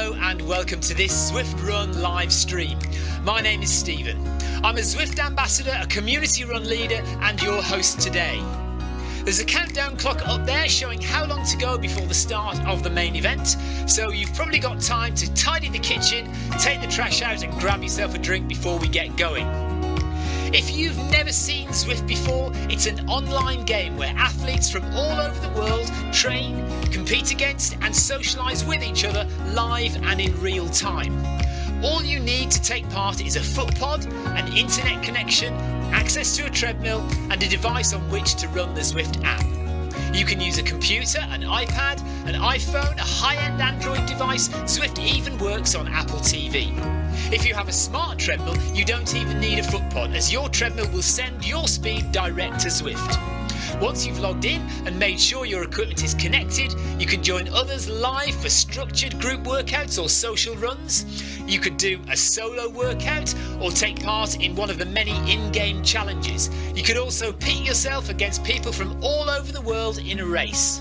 Hello and welcome to this Zwift Run live stream. My name is Stephen. I'm a Zwift ambassador, a community run leader and your host today. There's a countdown clock up there showing how long to go before the start of the main event, so you've probably got time to tidy the kitchen, take the trash out and grab yourself a drink before we get going. If you've never seen Zwift before, it's an online game where athletes from all over the world train, compete against and socialise with each other live and in real time. All you need to take part is a foot pod, an internet connection, access to a treadmill and a device on which to run the Zwift app. You can use a computer, an iPad, an iPhone, a high-end Android device. Zwift even works on Apple TV. If you have a smart treadmill, you don't even need a foot pod, as your treadmill will send your speed direct to Zwift. Once you've logged in and made sure your equipment is connected, you can join others live for structured group workouts or social runs. You could do a solo workout or take part in one of the many in-game challenges. You could also pit yourself against people from all over the world in a race.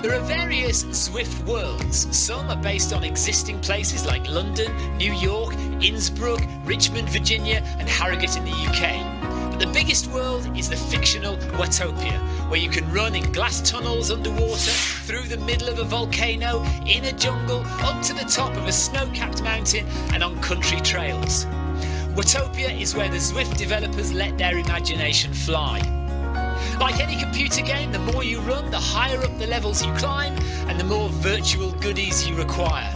There are various Zwift worlds. Some are based on existing places like London, New York, Innsbruck, Richmond, Virginia and Harrogate in the UK. But the biggest world is the fictional Watopia, where you can run in glass tunnels underwater, through the middle of a volcano, in a jungle, up to the top of a snow-capped mountain and on country trails. Watopia is where the Zwift developers let their imagination fly. Like any computer game, the more you run, the higher up the levels you climb and the more virtual goodies you require.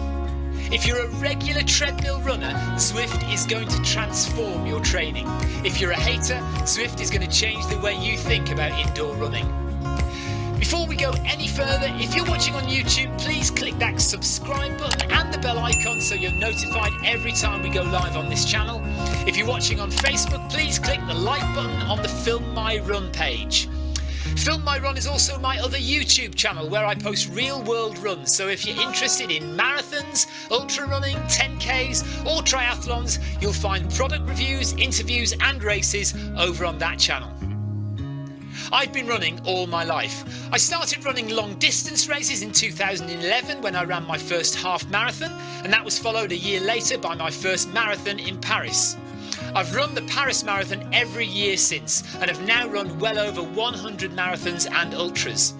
If you're a regular treadmill runner, Zwift is going to transform your training. If you're a hater, Zwift is going to change the way you think about indoor running. Before we go any further, if you're watching on YouTube, please click that subscribe button and the bell icon so you're notified every time we go live on this channel. If you're watching on Facebook, please click the like button on the Film My Run page. Film My Run is also my other YouTube channel where I post real world runs, so if you're interested in marathons, ultra running, 10Ks or triathlons, you'll find product reviews, interviews and races over on that channel. I've been running all my life. I started running long distance races in 2011 when I ran my first half marathon, and that was followed a year later by my first marathon in Paris. I've run the Paris Marathon every year since and have now run well over 100 marathons and ultras.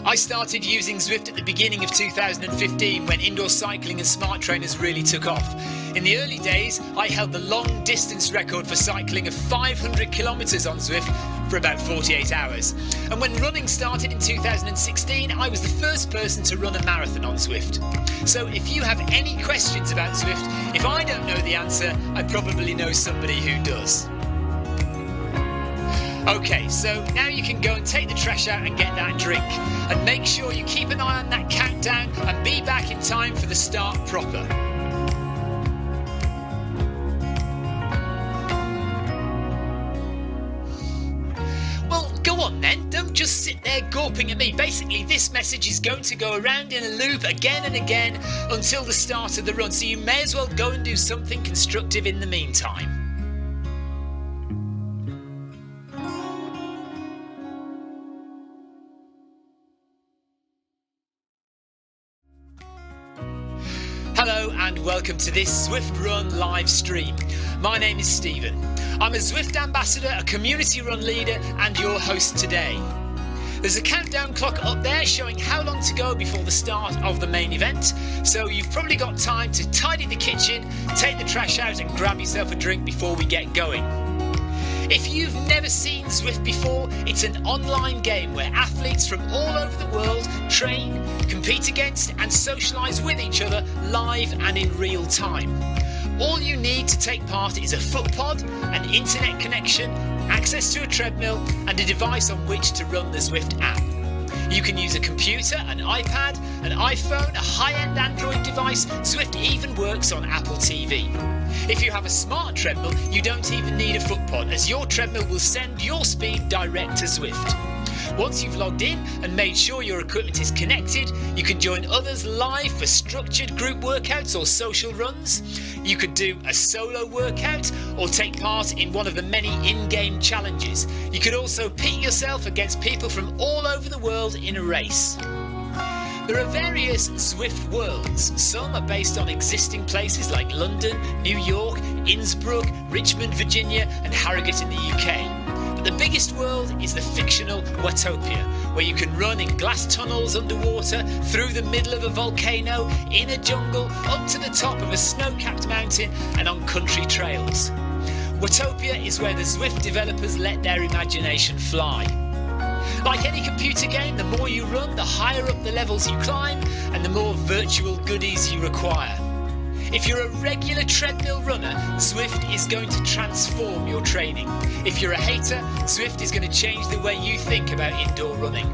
I started using Zwift at the beginning of 2015 when indoor cycling and smart trainers really took off. In the early days, I held the long distance record for cycling of 500 kilometres on Zwift for about 48 hours. And when running started in 2016, I was the first person to run a marathon on Zwift. So if you have any questions about Zwift, if I don't know the answer, I probably know somebody who does. Okay, so now you can go and take the trash out and get that drink. And make sure you keep an eye on that countdown and be back in time for the start proper. Well, go on then, don't just sit there gawping at me. Basically, this message is going to go around in a loop again and again until the start of the run, so you may as well go and do something constructive in the meantime. Hello and welcome to this Zwift Run live stream. My name is Stephen. I'm a Zwift ambassador, a community run leader and your host today. There's a countdown clock up there showing how long to go before the start of the main event, so you've probably got time to tidy the kitchen, take the trash out and grab yourself a drink before we get going. If you've never seen Zwift before, it's an online game where athletes from all over the world train, compete against and socialise with each other live and in real time. All you need to take part is a foot pod, an internet connection, access to a treadmill and a device on which to run the Zwift app. You can use a computer, an iPad, an iPhone, a high-end Android device. Zwift even works on Apple TV. If you have a smart treadmill, you don't even need a foot pod, as your treadmill will send your speed direct to Zwift. Once you've logged in and made sure your equipment is connected, you can join others live for structured group workouts or social runs. You could do a solo workout or take part in one of the many in-game challenges. You could also pit yourself against people from all over the world in a race. There are various Zwift worlds. Some are based on existing places like London, New York, Innsbruck, Richmond, Virginia, and Harrogate in the UK. But the biggest world is the fictional Watopia, where you can run in glass tunnels underwater, through the middle of a volcano, in a jungle, up to the top of a snow-capped mountain, and on country trails. Watopia is where the Zwift developers let their imagination fly. Like any computer game, the more you run, the higher up the levels you climb, and the more virtual goodies you require. If you're a regular treadmill runner, Zwift is going to transform your training. If you're a hater, Zwift is going to change the way you think about indoor running.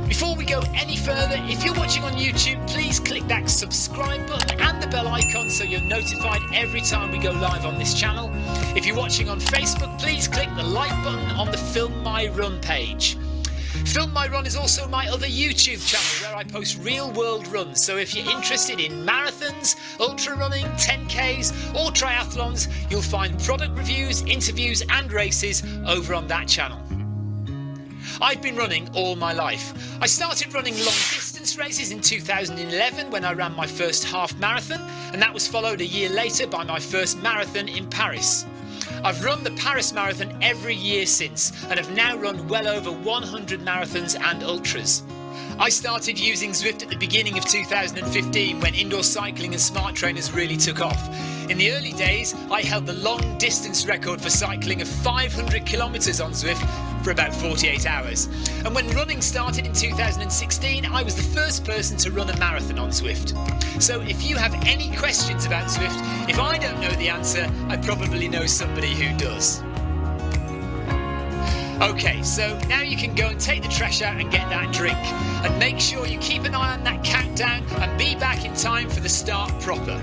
Before we go any further, if you're watching on YouTube, please click that subscribe button and the bell icon so you're notified every time we go live on this channel. If you're watching on Facebook, please click the like button on the Film My Run page. Film My Run is also my other YouTube channel where I post real world runs, so if you're interested in marathons, ultra running, 10Ks or triathlons, you'll find product reviews, interviews and races over on that channel. I've been running all my life. I started running long distance races in 2011 when I ran my first half marathon, and that was followed a year later by my first marathon in Paris. I've run the Paris Marathon every year since, and have now run well over 100 marathons and ultras. I started using Zwift at the beginning of 2015 when indoor cycling and smart trainers really took off. In the early days, I held the long distance record for cycling of 500 kilometres on Zwift for about 48 hours. And when running started in 2016, I was the first person to run a marathon on Zwift. So if you have any questions about Zwift, if I don't know the answer, I probably know somebody who does. Okay, so now you can go and take the trash out and get that drink. And make sure you keep an eye on that countdown and be back in time for the start proper.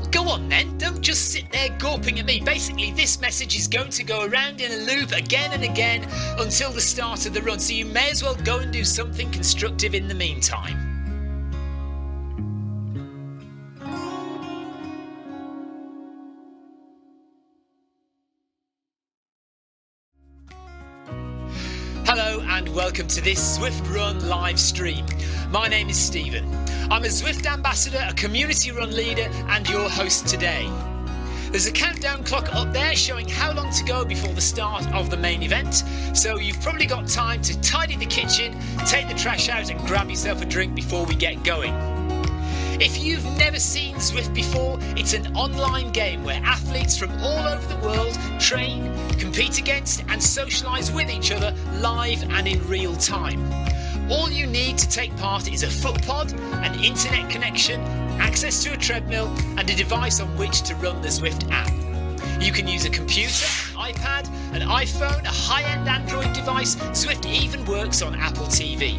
Go on then, don't just sit there gawping at me. Basically, this message is going to go around in a loop again and again until the start of the run, so you may as well go and do something constructive in the meantime. Hello and welcome to this Zwift Run live stream. My name is Stephen. I'm a Zwift ambassador, a community run leader and your host today. There's a countdown clock up there showing how long to go before the start of the main event, so you've probably got time to tidy the kitchen, take the trash out and grab yourself a drink before we get going. If you've never seen Zwift before, it's an online game where athletes from all over the world train, compete against and socialise with each other live and in real time. All you need to take part is a foot pod, an internet connection, access to a treadmill and a device on which to run the Zwift app. You can use a computer, an iPad, an iPhone, a high-end Android device. Zwift even works on Apple TV.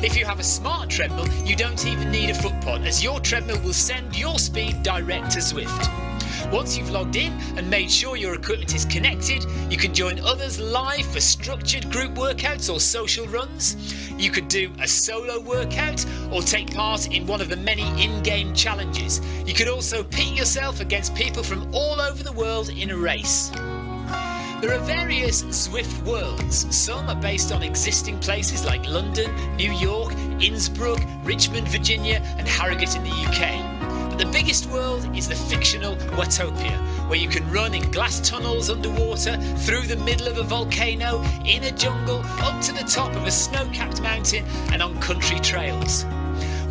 If you have a smart treadmill, you don't even need a foot pod, as your treadmill will send your speed direct to Zwift. Once you've logged in and made sure your equipment is connected, you can join others live for structured group workouts or social runs. You could do a solo workout or take part in one of the many in-game challenges. You could also pit yourself against people from all over the world in a race. There are various Zwift worlds. Some are based on existing places like London, New York, Innsbruck, Richmond, Virginia and Harrogate in the UK. But the biggest world is the fictional Watopia, where you can run in glass tunnels underwater, through the middle of a volcano, in a jungle, up to the top of a snow-capped mountain and on country trails.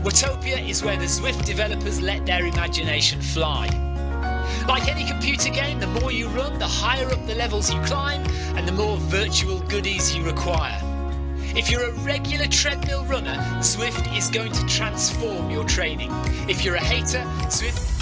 Watopia is where the Zwift developers let their imagination fly. Like any computer game, the more you run, the higher up the levels you climb and the more virtual goodies you require. If you're a regular treadmill runner, Zwift is going to transform your training. If you're a hater, Zwift...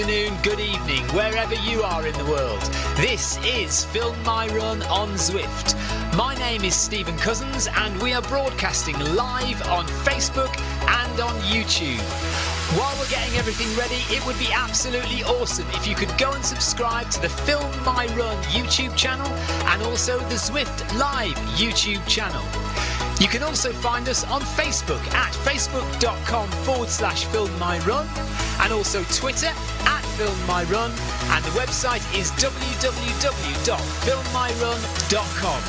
afternoon, good evening, wherever you are in the world. This is Film My Run on Zwift. My name is Stephen Cousins and we are broadcasting live on Facebook and on YouTube. While we're getting everything ready, it would be absolutely awesome if you could go and subscribe to the Film My Run YouTube channel and also the Zwift Live YouTube channel. You can also find us on Facebook at facebook.com/filmmyrun and also Twitter at filmmyrun, and the website is www.filmmyrun.com.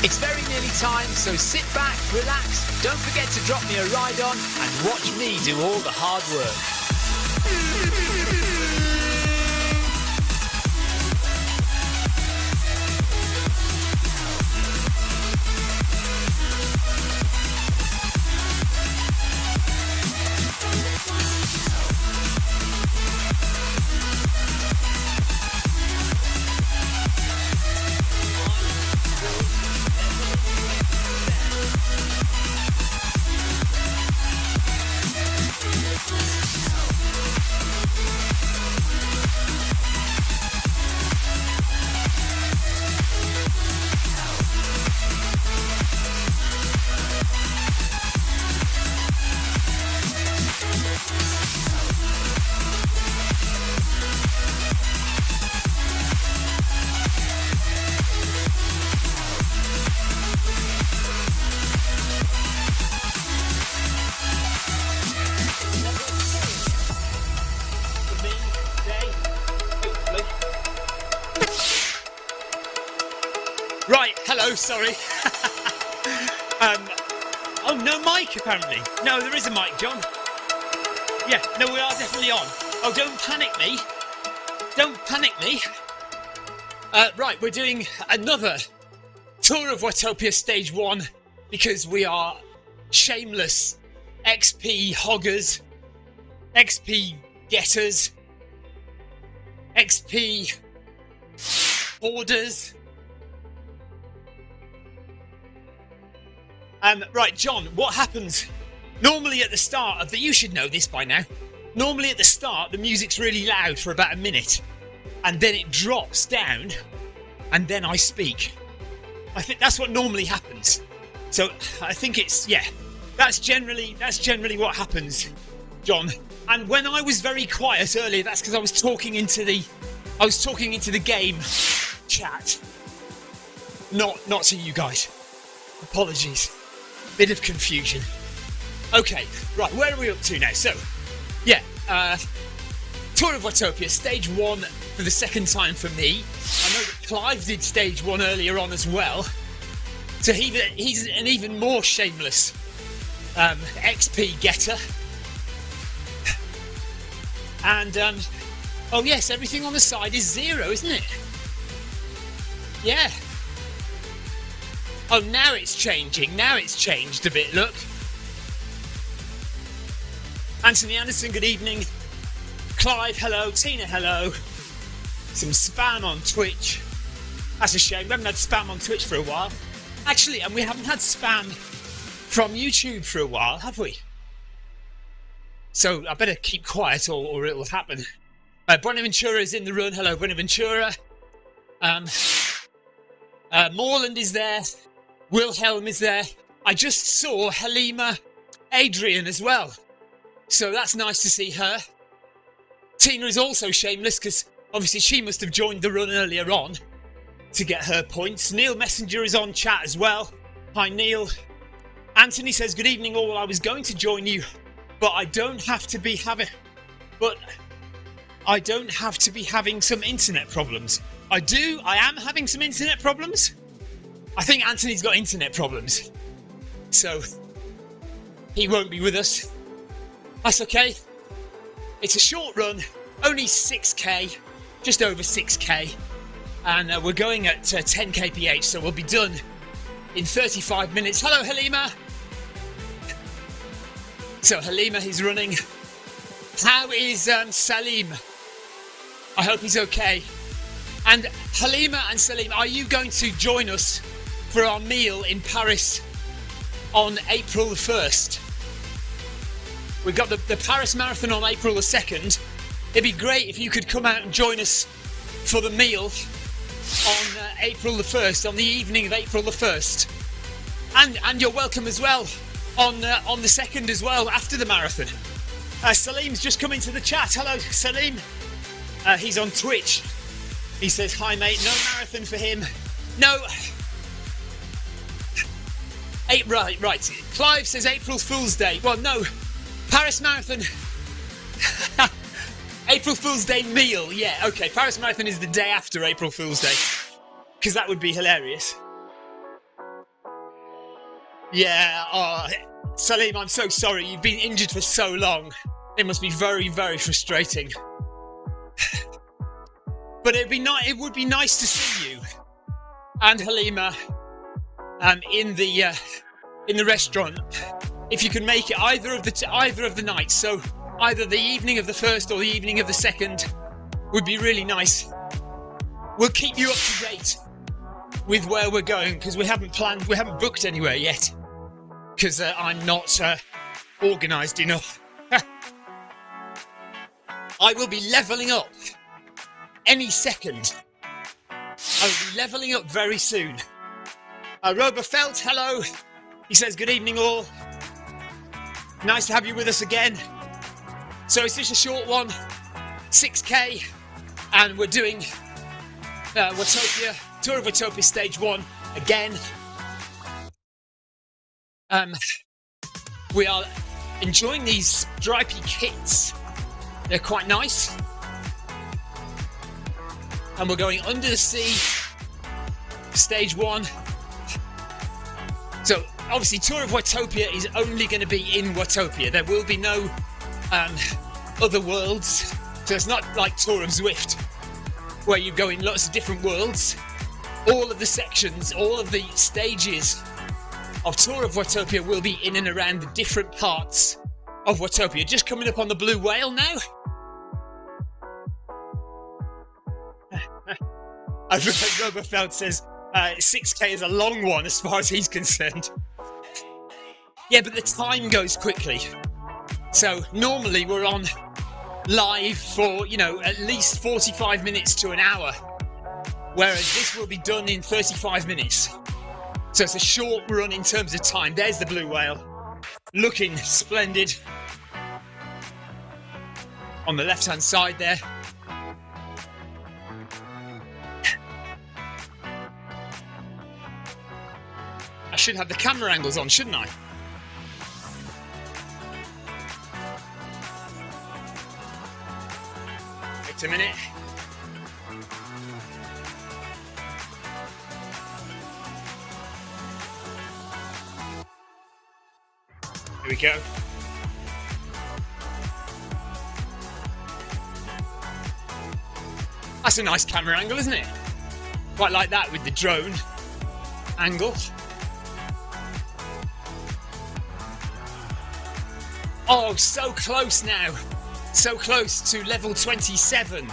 It's very nearly time, so sit back, relax, don't forget to drop me a ride on and watch me do all the hard work. Sorry. Oh, no mic apparently. No, there is a mic, John. Yeah, no, we are definitely on. Oh, don't panic me. Don't panic me. Right, we're doing another tour of Watopia Stage 1 because we are shameless XP hoggers, XP getters, XP hoarders. Right, John, what happens normally at the start of you should know this by now. Normally at the start, the music's really loud for about a minute and then it drops down and then I speak. I think that's what normally happens. So I think that's generally what happens, John. And when I was very quiet earlier, that's because I was talking into the game chat. Not to you guys. Apologies. Bit of confusion. Okay, right, where are we up to now? So, yeah, Tour of Watopia, Stage 1 for the second time for me. I know that Clive did Stage 1 earlier on as well. So he's an even more shameless XP getter. And, oh yes, everything on the side is 0, isn't it? Yeah. Oh, now it's changing. Now it's changed a bit, look. Anthony Anderson, good evening. Clive, hello. Tina, hello. Some spam on Twitch. That's a shame. We haven't had spam on Twitch for a while. Actually, and we haven't had spam from YouTube for a while, have we? So I better keep quiet or it will happen. Buenaventura is in the run. Hello, Buenaventura. Moreland is there. Wilhelm is there. I just saw Halima Adrian as well. So that's nice to see her. Tina is also shameless because obviously she must have joined the run earlier on to get her points. Neil Messenger is on chat as well. Hi, Neil. Anthony says, good evening all. I was going to join you, but I don't have to be having some internet problems. I am having some internet problems. I think Anthony's got internet problems. So he won't be with us. That's okay. It's a short run, only 6k, just over 6k. And we're going at 10 kph, so we'll be done in 35 minutes. Hello, Halima. So Halima, he's running. How is Salim? I hope he's okay. And Halima and Salim, are you going to join us for our meal in Paris on April the 1st? We've got the Paris Marathon on April the 2nd. it'd be great if you could come out and join us for the meal on April the 1st, on the evening of April the 1st. And you're welcome as well on the 2nd as well, after the marathon. Salim's just come into the chat. Hello, Salim. He's on Twitch. He says, hi, mate. No marathon for him. No. Right. Clive says April Fool's Day. Well, no. Paris Marathon. April Fool's Day meal. Yeah, okay. Paris Marathon is the day after April Fool's Day. Because that would be hilarious. Yeah, Salim, I'm so sorry. You've been injured for so long. It must be very, very frustrating. But it would be nice to see you and Halima in the restaurant if you can make it either of the nights. So either the evening of the 1st or the evening of the 2nd would be really nice. We'll keep you up to date with where we're going because we haven't booked anywhere yet because I'm not organised enough. I will be levelling up any second. I will be levelling up very soon. Robert Felt, hello. He says, good evening all. Nice to have you with us again. So it's just a short one, 6k, and we're doing Watopia, Tour of Watopia Stage 1 again. We are enjoying these stripy kits. They're quite nice. And we're going under the sea, Stage 1. So, obviously, Tour of Watopia is only going to be in Watopia. There will be no other worlds. So it's not like Tour of Zwift, where you go in lots of different worlds. All of the sections, all of the stages of Tour of Watopia will be in and around the different parts of Watopia. Just coming up on the Blue Whale now. Robert Feld says 6k is a long one as far as he's concerned. Yeah, but the time goes quickly. So normally we're on live for, at least 45 minutes to an hour. Whereas this will be done in 35 minutes. So it's a short run in terms of time. There's the Blue Whale. Looking splendid. On the left-hand side there. I should have the camera angles on, shouldn't I? Wait a minute. Here we go. That's a nice camera angle, isn't it? Quite like that with the drone angle. Oh, so close now. So close to level 27.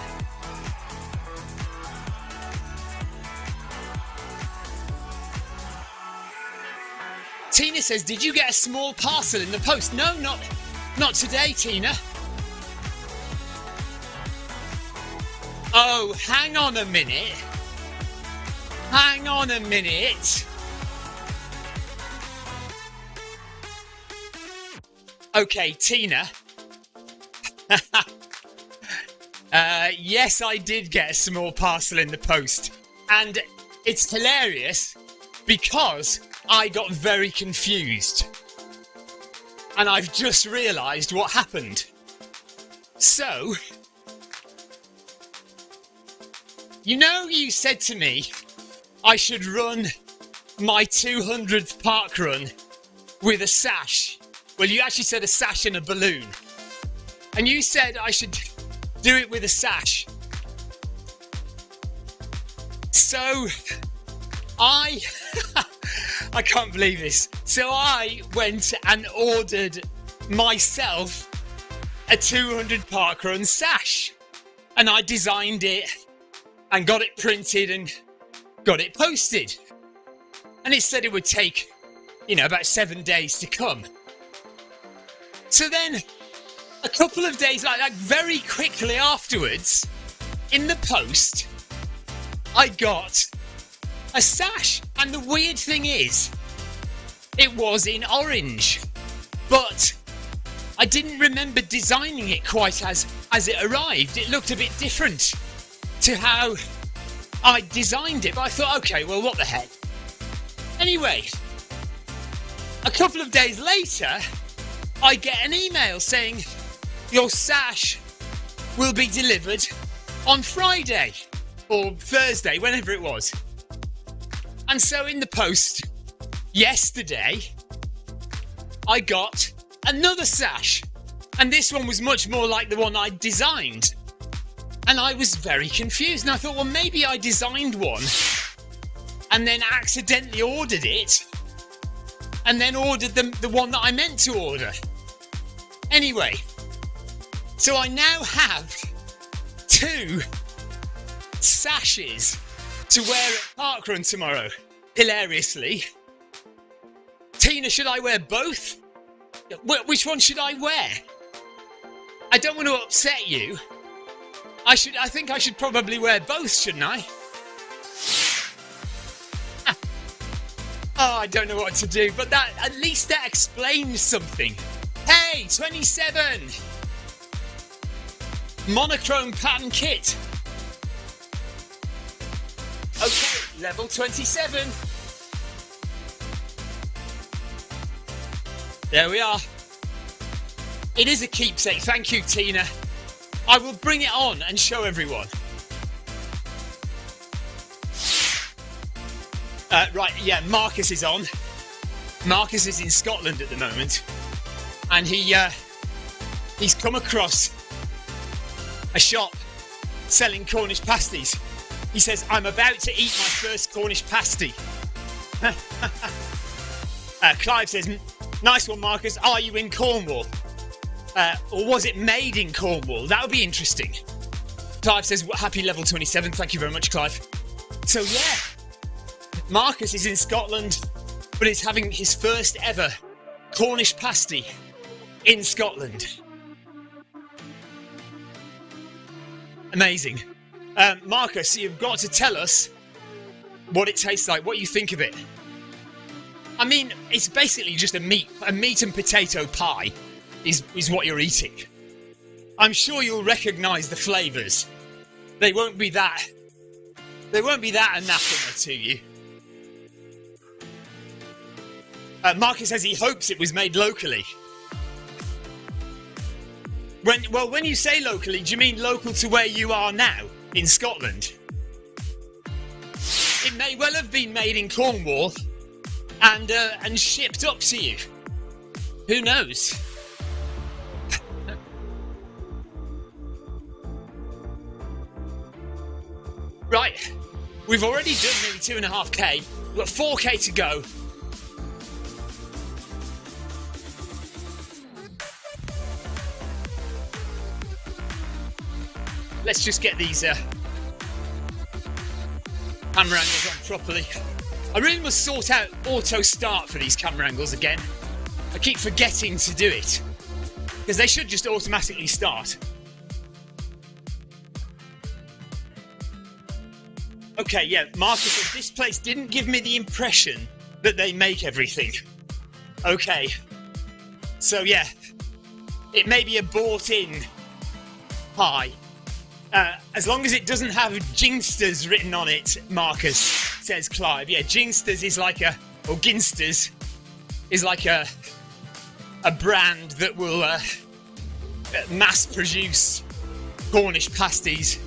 Tina says, did you get a small parcel in the post? No, not today, Tina. Oh, hang on a minute. Hang on a minute. Okay, Tina. Yes, I did get a small parcel in the post. And it's hilarious because I got very confused. And I've just realised what happened. So, you said to me I should run my 200th park run with a sash. Well, you actually said a sash and a balloon. And you said I should do it with a sash. So, I can't believe this. So I went and ordered myself a 200 parkrun sash. And I designed it and got it printed and got it posted. And it said it would take, about 7 days to come. So then a couple of days, like very quickly afterwards, in the post, I got a sash. And the weird thing is, it was in orange, but I didn't remember designing it quite as it arrived. It looked a bit different to how I designed it, but I thought, okay, well, what the heck. Anyway, a couple of days later, I get an email saying, your sash will be delivered on Friday or Thursday, whenever it was. And so in the post yesterday, I got another sash. And this one was much more like the one I designed. And I was very confused. And I thought, well, maybe I designed one and then accidentally ordered it and then ordered the one that I meant to order. Anyway, so I now have 2 sashes to wear at parkrun tomorrow. Hilariously. Tina, should I wear both? Which one should I wear? I don't want to upset you. I think I should probably wear both, shouldn't I? Oh, I don't know what to do, but at least that explains something. Hey, 27! Monochrome pattern kit. Okay, level 27. There we are. It is a keepsake. Thank you, Tina. I will bring it on and show everyone. Right, yeah, Marcus is on. Marcus is in Scotland at the moment. And he's come across a shop selling Cornish pasties. He says, I'm about to eat my first Cornish pasty. Clive says, nice one, Marcus. Are you in Cornwall? Or was it made in Cornwall? That would be interesting. Clive says, happy level 27. Thank you very much, Clive. So, yeah. Marcus is in Scotland, but he's having his first ever Cornish pasty in Scotland. Amazing. Marcus, you've got to tell us what it tastes like, what you think of it. I mean, it's basically just a meat and potato pie is what you're eating. I'm sure you'll recognise the flavours. They won't be that anathema to you. Marcus says he hopes it was made locally. When you say locally, do you mean local to where you are now, in Scotland? It may well have been made in Cornwall and shipped up to you. Who knows? Right, we've already done nearly 2.5k. We've got 4k to go. Let's just get these camera angles on properly. I really must sort out auto start for these camera angles again. I keep forgetting to do it because they should just automatically start. Okay, yeah, Marcus said this place didn't give me the impression that they make everything. Okay, so yeah, it may be a bought-in pie. As long as it doesn't have Ginsters written on it, Marcus, says Clive. Yeah, Ginsters is like or Ginsters is like a brand that will mass produce Cornish pasties.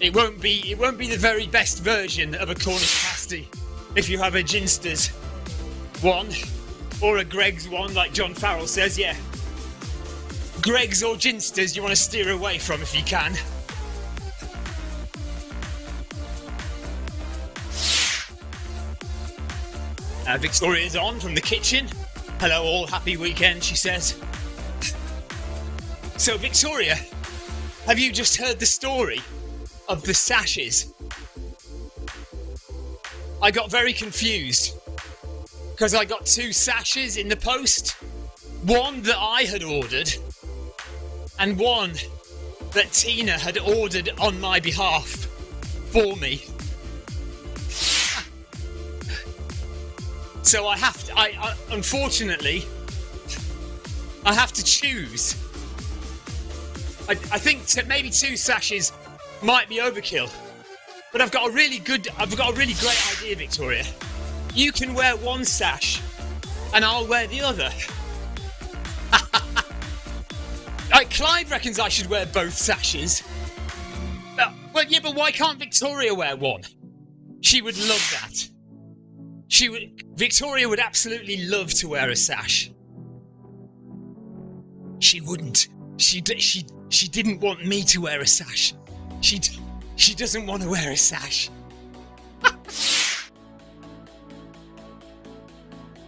It won't be the very best version of a Cornish pasty if you have a Ginsters one or a Greggs one, like John Farrell says. Yeah, Greggs or Ginsters you want to steer away from if you can. Victoria's on from the kitchen. Hello all, happy weekend, she says. So Victoria, have you just heard the story of the sashes? I got very confused because I got 2 sashes in the post. One that I had ordered and one that Tina had ordered on my behalf for me. So unfortunately, I have to choose. I think maybe 2 sashes might be overkill, but I've got a really great idea, Victoria. You can wear 1 sash, and I'll wear the other. Clive reckons I should wear both sashes. Well, yeah, but why can't Victoria wear 1? She would love that. Victoria would absolutely love to wear a sash. She wouldn't. She didn't want me to wear a sash. She doesn't want to wear a sash.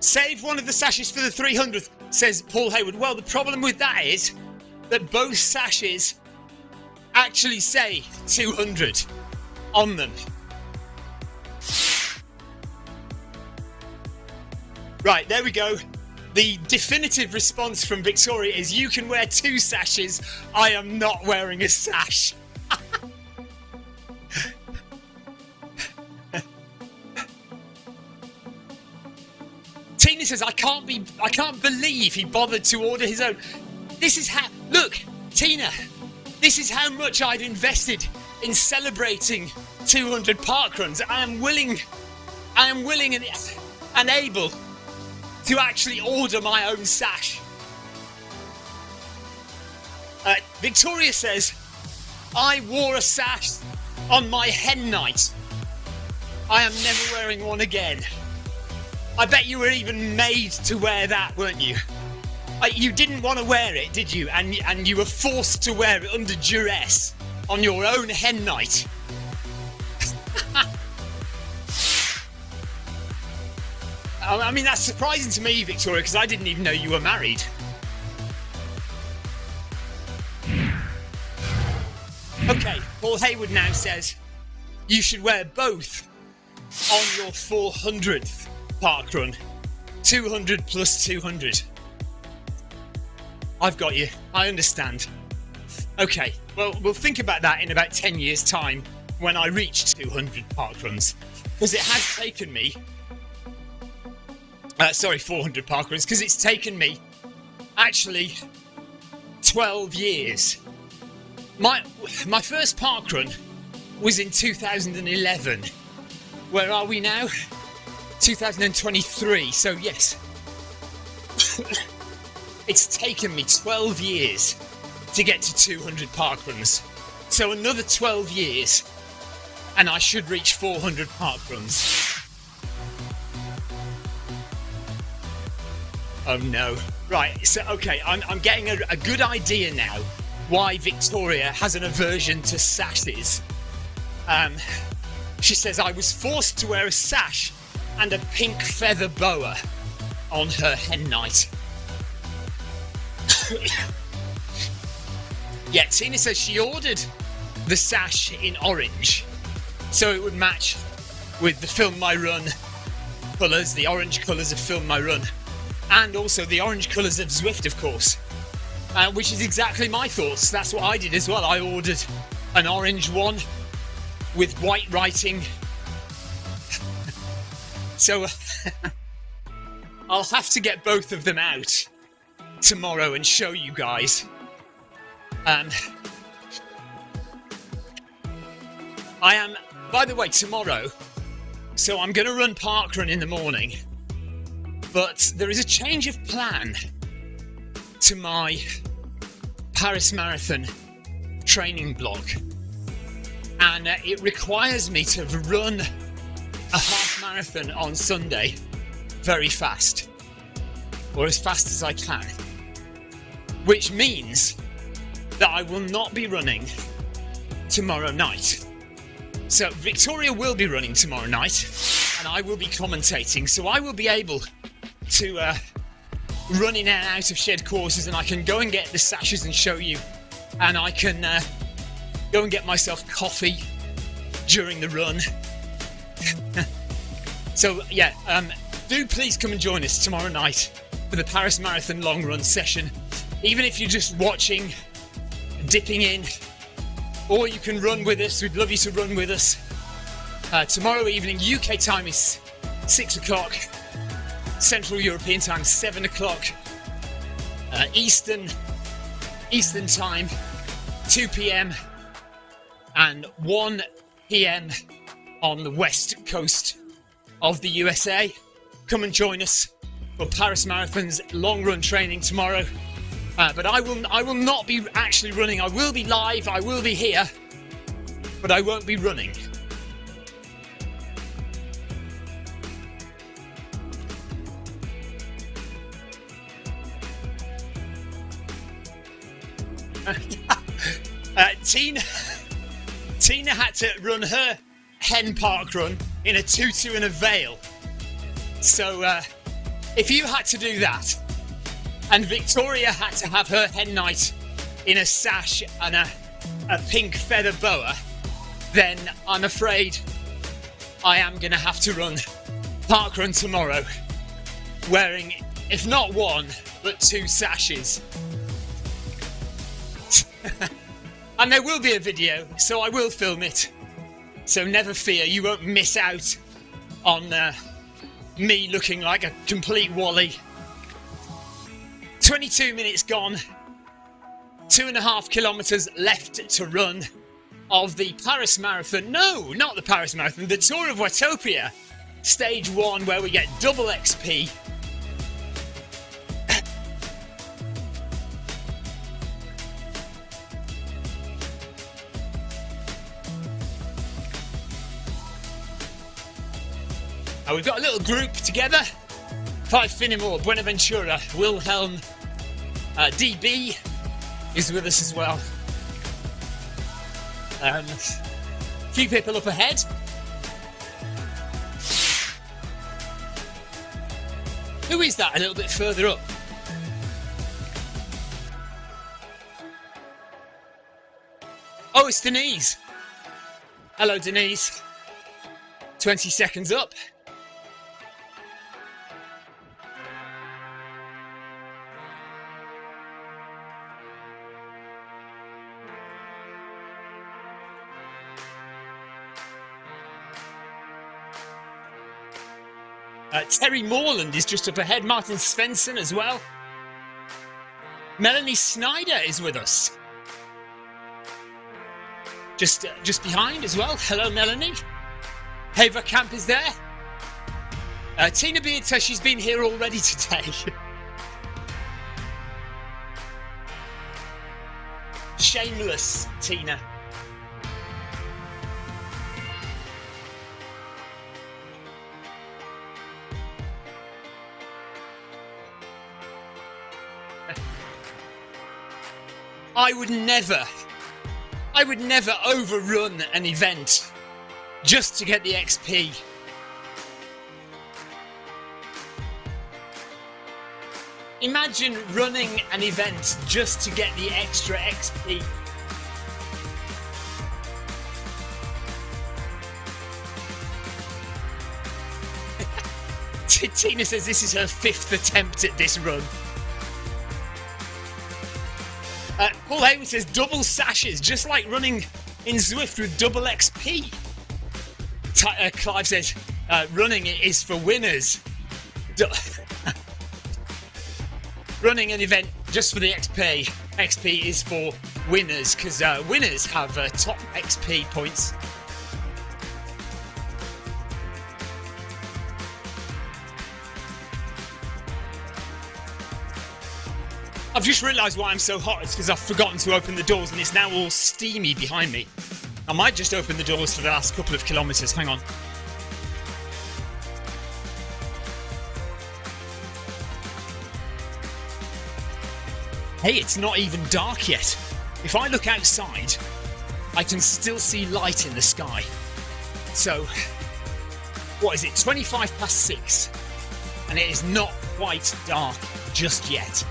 Save one of the sashes for the 300th, says Paul Hayward. Well, the problem with that is that both sashes actually say 200 on them. Right, there we go. The definitive response from Victoria is you can wear 2 sashes. I am not wearing a sash. Tina says, I can't believe he bothered to order his own. Look, Tina, this is how much I've invested in celebrating 200 parkruns. I am willing and able to actually order my own sash. Victoria says, I wore a sash on my hen night. I am never wearing one again. I bet you were even made to wear that, weren't you? You didn't want to wear it, did you? And you were forced to wear it under duress on your own hen night. I mean, that's surprising to me, Victoria, because I didn't even know you were married. Okay, Paul Hayward now says you should wear both on your 400th parkrun. 200 plus 200. I've got you. I understand. Okay, well, we'll think about that in about 10 years' time when I reach 200 parkruns. Because it has taken me... 400 parkruns, because it's taken me, actually, 12 years. My first parkrun was in 2011. Where are we now? 2023, so yes. It's taken me 12 years to get to 200 parkruns. So another 12 years, and I should reach 400 parkruns. Oh no. Right, so okay, I'm getting a good idea now why Victoria has an aversion to sashes. She says, I was forced to wear a sash and a pink feather boa on her hen night. Yeah, Tina says she ordered the sash in orange so it would match with the Film My Run colours, the orange colours of Film My Run. And also the orange colours of Zwift, of course, which is exactly my thoughts. That's what I did as well. I ordered an orange one with white writing. So I'll have to get both of them out tomorrow and show you guys. I am, by the way, tomorrow, so I'm going to run parkrun in the morning. But there is a change of plan to my Paris Marathon training block. And it requires me to run a half marathon on Sunday very fast. Or as fast as I can. Which means that I will not be running tomorrow night. So Victoria will be running tomorrow night. And I will be commentating. So I will be able to run in and out of shed courses, and I can go and get the sashes and show you, and I can go and get myself coffee during the run. So yeah, do please come and join us tomorrow night for the Paris Marathon long run session. Even if you're just watching dipping in, or you can run with us. We'd love you to run with us. Tomorrow evening, UK time is 6 o'clock. Central European time, 7 o'clock. Eastern time, 2 p.m. and 1 p.m. on the west coast of the USA. Come and join us for Paris Marathon's long run training tomorrow. But I will not be actually running. I will be live, I will be here, but I won't be running. Tina had to run her hen park run in a tutu and a veil. So if you had to do that, and Victoria had to have her hen night in a sash and a pink feather boa, then I'm afraid I am going to have to run parkrun tomorrow, wearing, if not one, but 2 sashes. And there will be a video, so I will film it. So never fear, you won't miss out on me looking like a complete wally. 22 minutes gone, 2.5 kilometres left to run of the Paris Marathon. No, not the Paris Marathon, the Tour of Watopia, stage 1, where we get double XP. We've got a little group together. 5 Finnemore, Buenaventura, Wilhelm, DB is with us as well. A few people up ahead. Who is that a little bit further up? Oh, it's Denise. Hello, Denise. 20 seconds up. Terry Morland is just up ahead. Martin Svensson as well. Melanie Snyder is with us. Just behind as well. Hello, Melanie. Hava Camp is there. Tina Beard says she's been here already today. Shameless, Tina. I would never overrun an event just to get the XP. Imagine running an event just to get the extra XP. Tina says this is her 5th attempt at this run. Paul Hayward says double sashes, just like running in Zwift with double XP. Clive says running is for winners. Running an event just for the XP. XP is for winners, because winners have top XP points. I've just realised why I'm so hot. It's because I've forgotten to open the doors and it's now all steamy behind me. I might just open the doors for the last couple of kilometres. Hang on. Hey, it's not even dark yet. If I look outside, I can still see light in the sky. So, what is it? 25 past 6. And it is not quite dark just yet.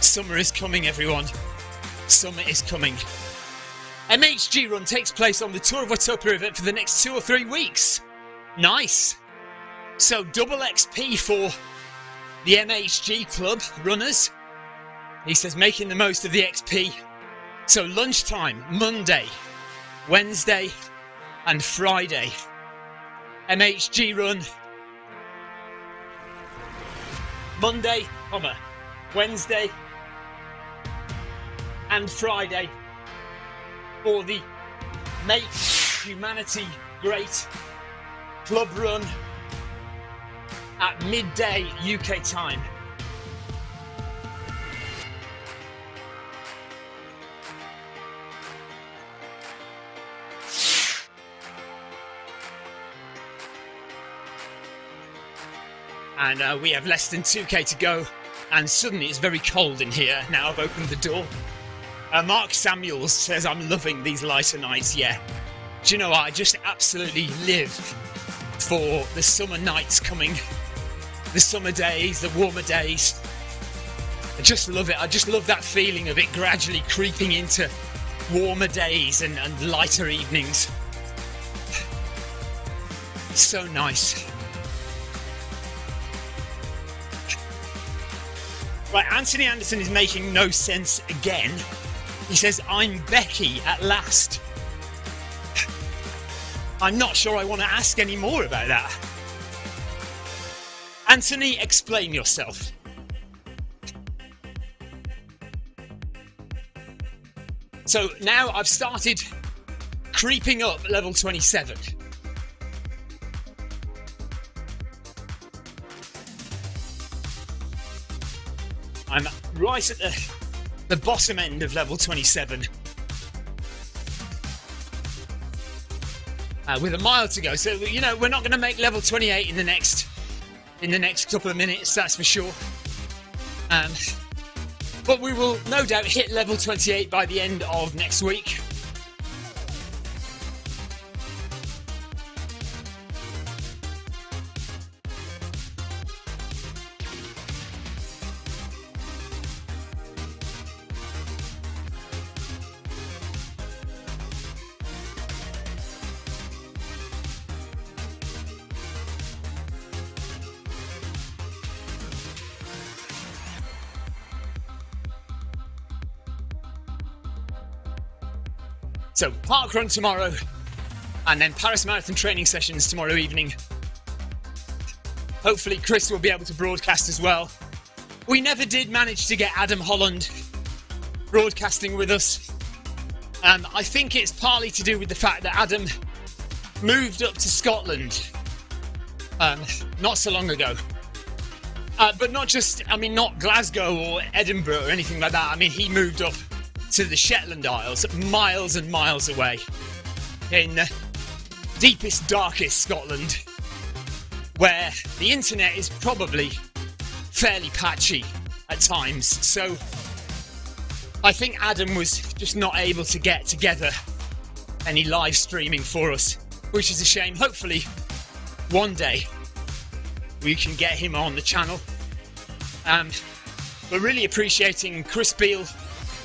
Summer is coming, everyone. Summer is coming. MHG Run takes place on the Tour of Watopia event for the next 2 or 3 weeks. Nice. So double XP for the MHG Club runners. He says making the most of the XP. So lunchtime, Monday, Wednesday and Friday. MHG run. Monday, Wednesday and Friday for the Make Humanity Great club run at midday UK time. And we have less than 2k to go, and suddenly it's very cold in here now I've opened the door. Mark Samuels says, I'm loving these lighter nights. Yeah, do you know what? I just absolutely live for the summer nights coming, the summer days, the warmer days. I just love it. I just love that feeling of it gradually creeping into warmer days and lighter evenings. So nice. Right, Anthony Anderson is making no sense again. He says, I'm Becky at last. I'm not sure I want to ask any more about that. Anthony, explain yourself. So now I've started creeping up level 27. I'm right at the bottom end of level 27. With a mile to go. So, you know, we're not going to make level 28 in the next couple of minutes, that's for sure. But we will no doubt hit level 28 by the end of next week. So, park run tomorrow, and then Paris Marathon training sessions tomorrow evening. Hopefully Chris will be able to broadcast as well. We never did manage to get Adam Holland broadcasting with us. I think it's partly to do with the fact that Adam moved up to Scotland not so long ago. But not just, not Glasgow or Edinburgh or anything like that. He moved up to the Shetland Isles, miles and miles away, in deepest, darkest Scotland, where the internet is probably fairly patchy at times. So I think Adam was just not able to get together any live streaming for us, which is a shame. Hopefully one day we can get him on the channel. We're really appreciating Chris Beale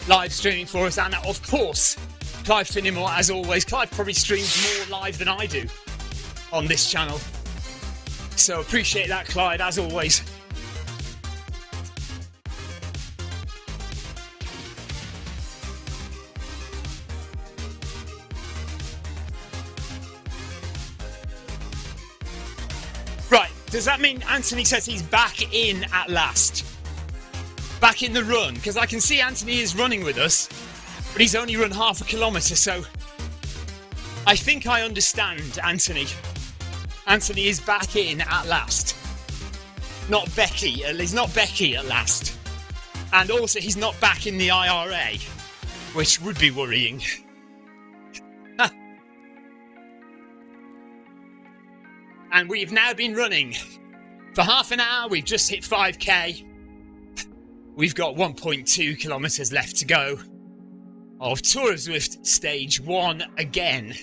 live streaming for us, and of course Clive Finnimore, as always. Clive probably streams more live than I do on this channel, so appreciate that, Clive, as always. Right, does that mean Anthony says he's back in at last? Back in the run, because I can see Anthony is running with us, but he's only run half a kilometre, so I think I understand Anthony. Anthony is back in at last. Not Becky, he's not Becky at last. And also he's not back in the IRA, which would be worrying. And we've now been running for half an hour, we've just hit 5k. We've got 1.2 kilometres left to go of Tour of Zwift Stage 1 again.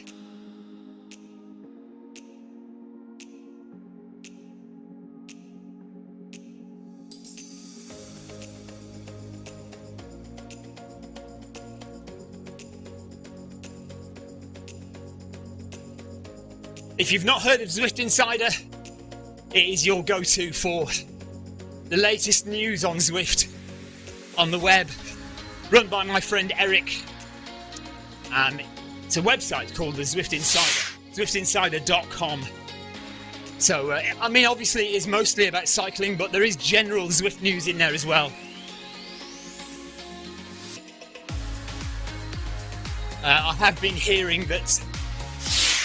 If you've not heard of Zwift Insider, it is your go-to for the latest news on Zwift on the web, run by my friend Eric. It's a website called the Zwift Insider, zwiftinsider.com. So, I mean, obviously it is mostly about cycling, but there is general Zwift news in there as well. I have been hearing that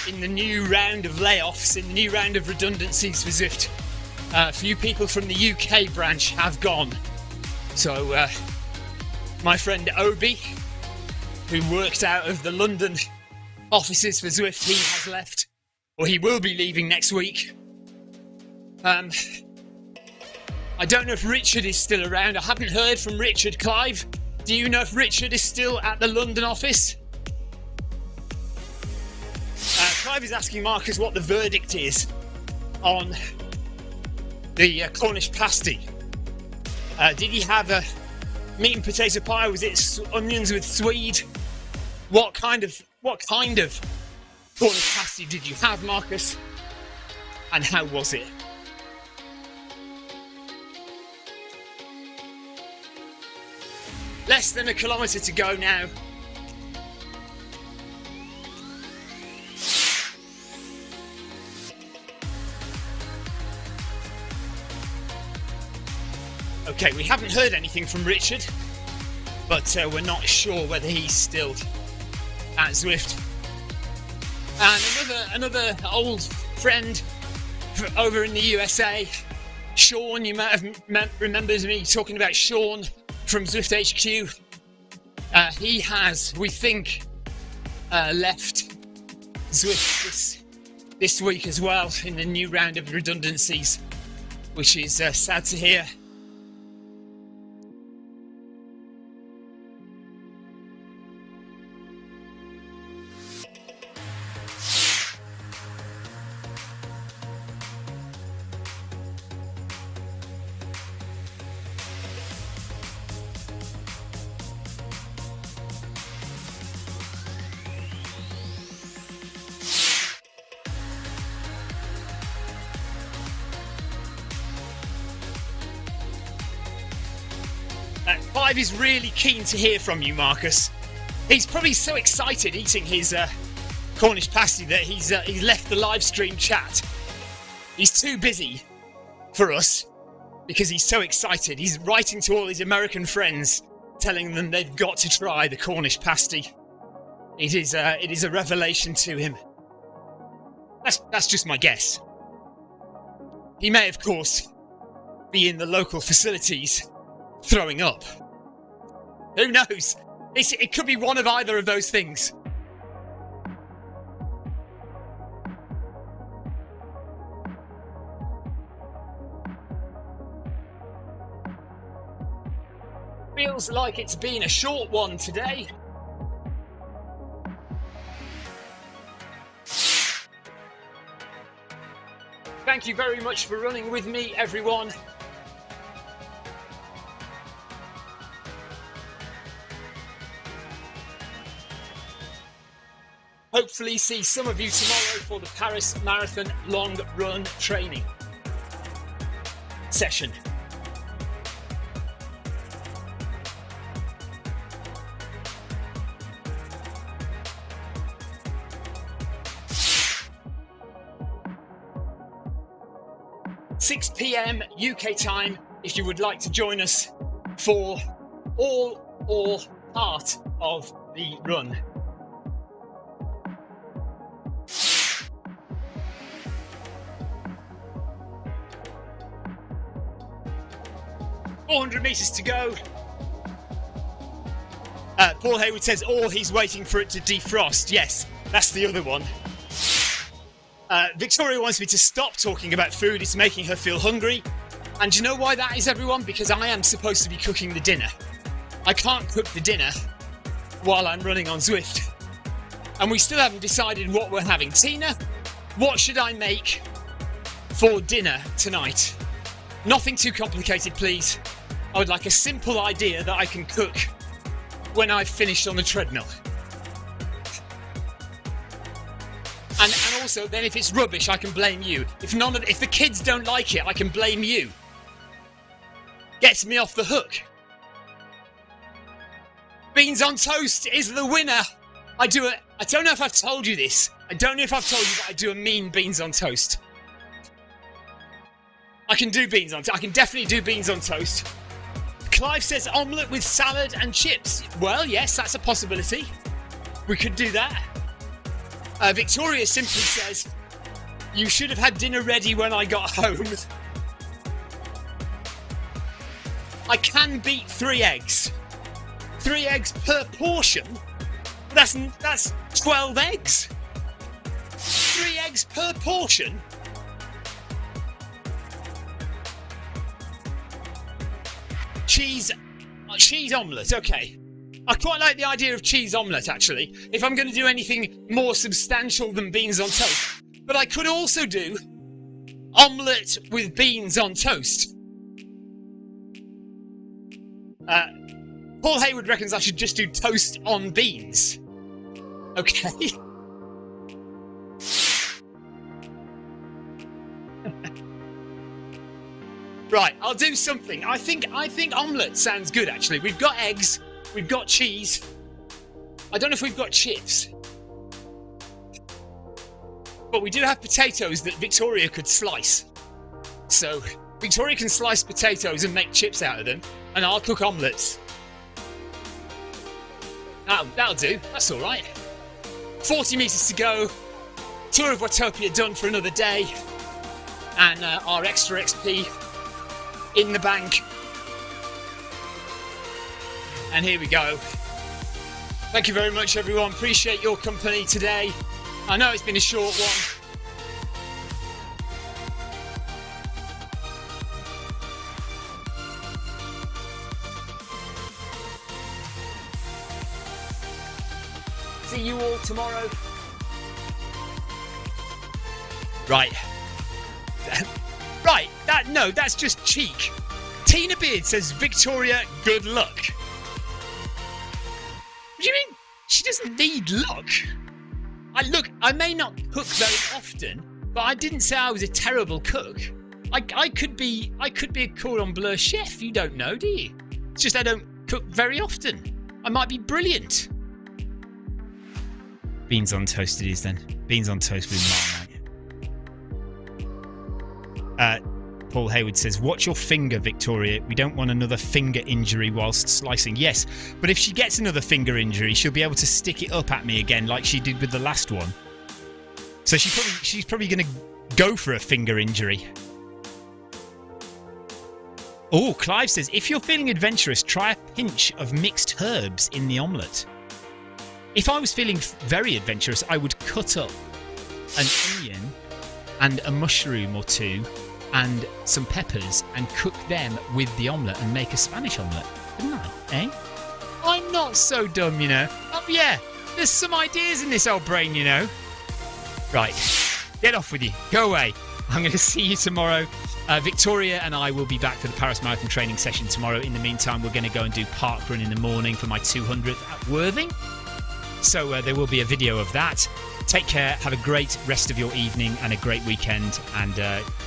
in the new round of layoffs, in the new round of redundancies for Zwift, a few people from the UK branch have gone. So, my friend Obi, who worked out of the London offices for Zwift, he has left, or he will be leaving next week. I don't know if Richard is still around. I haven't heard from Richard. Clive, do you know if Richard is still at the London office? Clive is asking Marcus what the verdict is on the Cornish pasty. Did he have a meat and potato pie? Was it onions with swede? What kind of Cornish pasty did you have, Marcus? And how was it? Less than a kilometre to go now. Okay, we haven't heard anything from Richard, but we're not sure whether he's still at Zwift. And another old friend over in the USA, Sean, you might have remembered me talking about Sean from Zwift HQ. He has, we think, left Zwift this week as well in the new round of redundancies, which is sad to hear. Clive is really keen to hear from you, Marcus. He's probably so excited eating his Cornish pasty that he's left the live stream chat. He's too busy for us because he's so excited. He's writing to all his American friends, telling them they've got to try the Cornish pasty. It is a revelation to him. That's just my guess. He may, of course, be in the local facilities throwing up. Who knows? It could be one of either of those things. Feels like it's been a short one today. Thank you very much for running with me, everyone. Hopefully see some of you tomorrow for the Paris Marathon long run training session. (6 p.m. UK time) if you would like to join us for all or part of the run. .400 metres to go. Paul Hayward says, he's waiting for it to defrost. Yes, that's the other one. Victoria wants me to stop talking about food. It's making her feel hungry. And do you know why that is, everyone? Because I am supposed to be cooking the dinner. I can't cook the dinner while I'm running on Zwift. And we still haven't decided what we're having. Tina, what should I make for dinner tonight? Nothing too complicated, please. I would like a simple idea that I can cook when I've finished on the treadmill. And also, then if it's rubbish, I can blame you. If the kids don't like it, I can blame you. gets me off the hook. Beans on toast is the winner. I don't know if I've told you this. I don't know if I've told you that I do a mean beans on toast. I can definitely do beans on toast. Clive says omelette with salad and chips. Well, yes, that's a possibility. We could do that. Victoria simply says, you should have had dinner ready when I got home. I can beat 3 eggs. 3 eggs per portion? That's 12 eggs. 3 eggs per portion? Cheese omelette, okay. I quite like the idea of cheese omelette, actually, if I'm going to do anything more substantial than beans on toast. But I could also do omelette with beans on toast. Paul Hayward reckons I should just do toast on beans. Okay. Right, I'll do something. I think omelette sounds good, actually. We've got eggs, we've got cheese. I don't know if we've got chips. But we do have potatoes that Victoria could slice. So, Victoria can slice potatoes and make chips out of them, and I'll cook omelettes. That'll do. That's all right. 40 metres to go. Tour of Watopia done for another day. And our extra XP in the bank. And here we go. Thank you very much, everyone. Appreciate your company today. I know it's been a short one. See you all tomorrow. Right. Right. That's just cheek. Tina Beard says, Victoria, good luck. What do you mean? She doesn't need luck. I may not cook very often, but I didn't say I was a terrible cook. I could be a cordon bleu chef. You don't know, do you? It's just I don't cook very often. I might be brilliant. Beans on toast it is then. Beans on toast with marmite. Paul Hayward says, watch your finger, Victoria. We don't want another finger injury whilst slicing. Yes, but if she gets another finger injury, she'll be able to stick it up at me again like she did with the last one. So she's probably going to go for a finger injury. Oh, Clive says, if you're feeling adventurous, try a pinch of mixed herbs in the omelette. If I was feeling very adventurous, I would cut up an onion and a mushroom or two and some peppers and cook them with the omelette and make a Spanish omelette, wouldn't I? Eh? I'm not so dumb, you know. Oh yeah, there's some ideas in this old brain, you know. Right, get off with you. Go away. I'm going to see you tomorrow. Victoria and I will be back for the Paris Marathon training session tomorrow. In the meantime, we're going to go and do park run in the morning for my 200th at Worthing. So there will be a video of that. Take care, have a great rest of your evening and a great weekend, and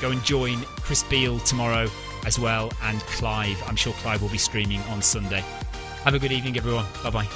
go and join Chris Beale tomorrow as well, and Clive. I'm sure Clive will be streaming on Sunday. Have a good evening, everyone. Bye-bye.